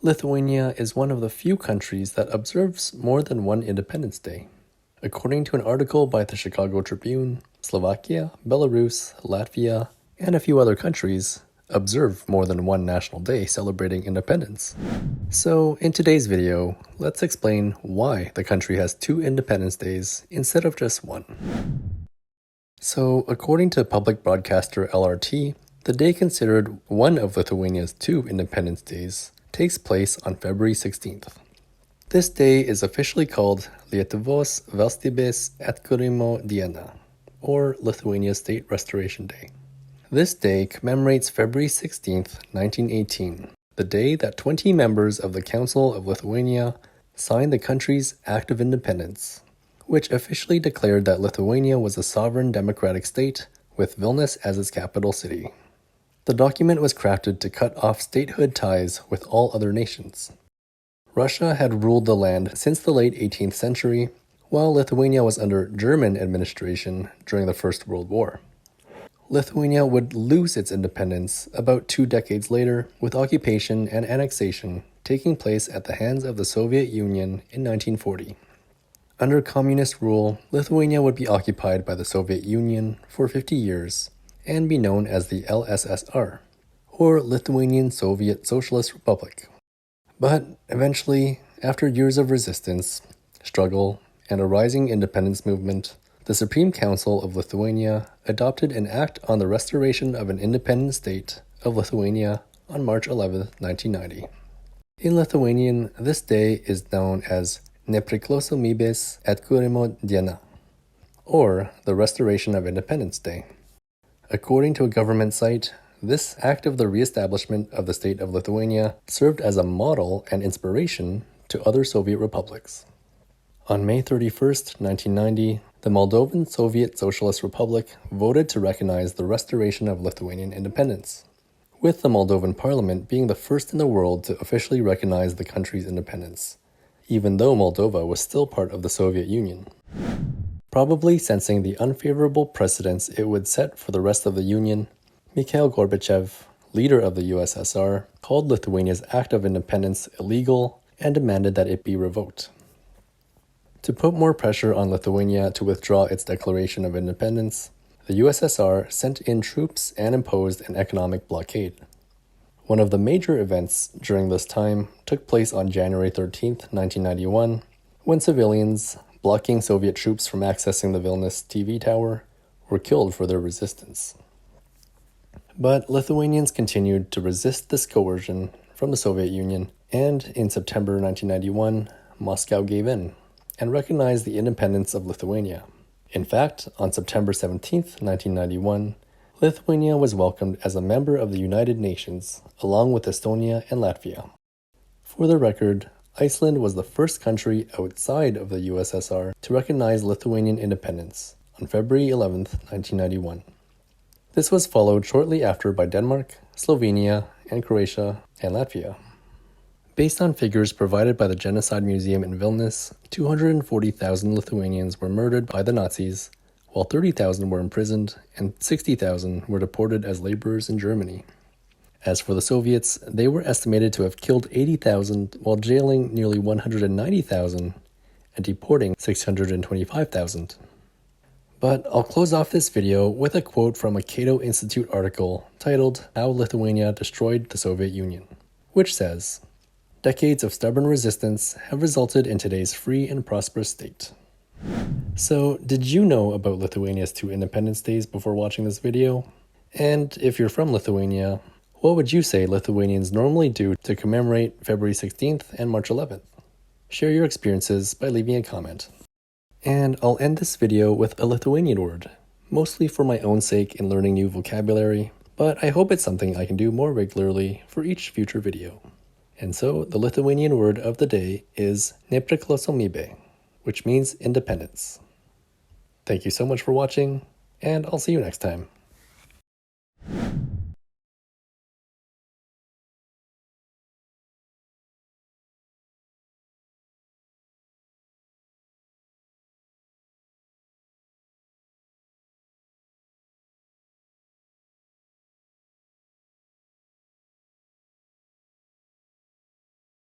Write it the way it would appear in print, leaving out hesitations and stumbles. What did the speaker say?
Lithuania is one of the few countries that observes more than one Independence Day. According to an article by the Chicago Tribune, Slovakia, Belarus, Latvia, and a few other countries observe more than one national day celebrating independence. So, in today's video, let's explain why the country has two Independence Days instead of just one. So, according to public broadcaster LRT, the day considered one of Lithuania's two Independence Days takes place on February 16th. This day is officially called Lietuvos valstybės atkūrimo diena, or Lithuania's State Restoration Day. This day commemorates February 16th, 1918, the day that 20 members of the Council of Lithuania signed the country's Act of Independence, which officially declared that Lithuania was a sovereign democratic state with Vilnius as its capital city. The document was crafted to cut off statehood ties with all other nations. Russia had ruled the land since the late 18th century, while Lithuania was under German administration during the First World War. Lithuania would lose its independence about 2 decades later, with occupation and annexation taking place at the hands of the Soviet Union in 1940. Under communist rule, Lithuania would be occupied by the Soviet Union for 50 years and be known as the LSSR, or Lithuanian Soviet Socialist Republic. But eventually, after years of resistance, struggle, and a rising independence movement, the Supreme Council of Lithuania adopted an act on the restoration of an independent state of Lithuania on March 11, 1990. In Lithuanian, this day is known as Nepriklausomybės atkūrimo diena, or the Restoration of Independence Day. According to a government site, this act of the re-establishment of the state of Lithuania served as a model and inspiration to other Soviet republics. On May 31st, 1990, the Moldovan Soviet Socialist Republic voted to recognize the restoration of Lithuanian independence, with the Moldovan parliament being the first in the world to officially recognize the country's independence, even though Moldova was still part of the Soviet Union. Probably sensing the unfavorable precedents it would set for the rest of the Union, Mikhail Gorbachev, leader of the USSR, called Lithuania's Act of Independence illegal and demanded that it be revoked. To put more pressure on Lithuania to withdraw its declaration of independence, the USSR sent in troops and imposed an economic blockade. One of the major events during this time took place on January 13, 1991, when civilians, blocking Soviet troops from accessing the Vilnius TV tower, were killed for their resistance. But Lithuanians continued to resist this coercion from the Soviet Union, and in September 1991, Moscow gave in and recognized the independence of Lithuania. In fact, on September 17, 1991, Lithuania was welcomed as a member of the United Nations, along with Estonia and Latvia. For the record, Iceland was the first country outside of the USSR to recognize Lithuanian independence on February 11, 1991. This was followed shortly after by Denmark, Slovenia, and Croatia, and Latvia. Based on figures provided by the Genocide Museum in Vilnius, 240,000 Lithuanians were murdered by the Nazis, while 30,000 were imprisoned and 60,000 were deported as laborers in Germany. As for the Soviets, they were estimated to have killed 80,000 while jailing nearly 190,000 and deporting 625,000. But I'll close off this video with a quote from a Cato Institute article titled How Lithuania Destroyed the Soviet Union, which says, "Decades of stubborn resistance have resulted in today's free and prosperous state." So, did you know about Lithuania's two Independence Days before watching this video? And if you're from Lithuania, what would you say Lithuanians normally do to commemorate February 16th and March 11th? Share your experiences by leaving a comment. And I'll end this video with a Lithuanian word, mostly for my own sake in learning new vocabulary, but I hope it's something I can do more regularly for each future video. And so, the Lithuanian word of the day is Nepriklausomybė, which means independence. Thank you so much for watching, and I'll see you next time.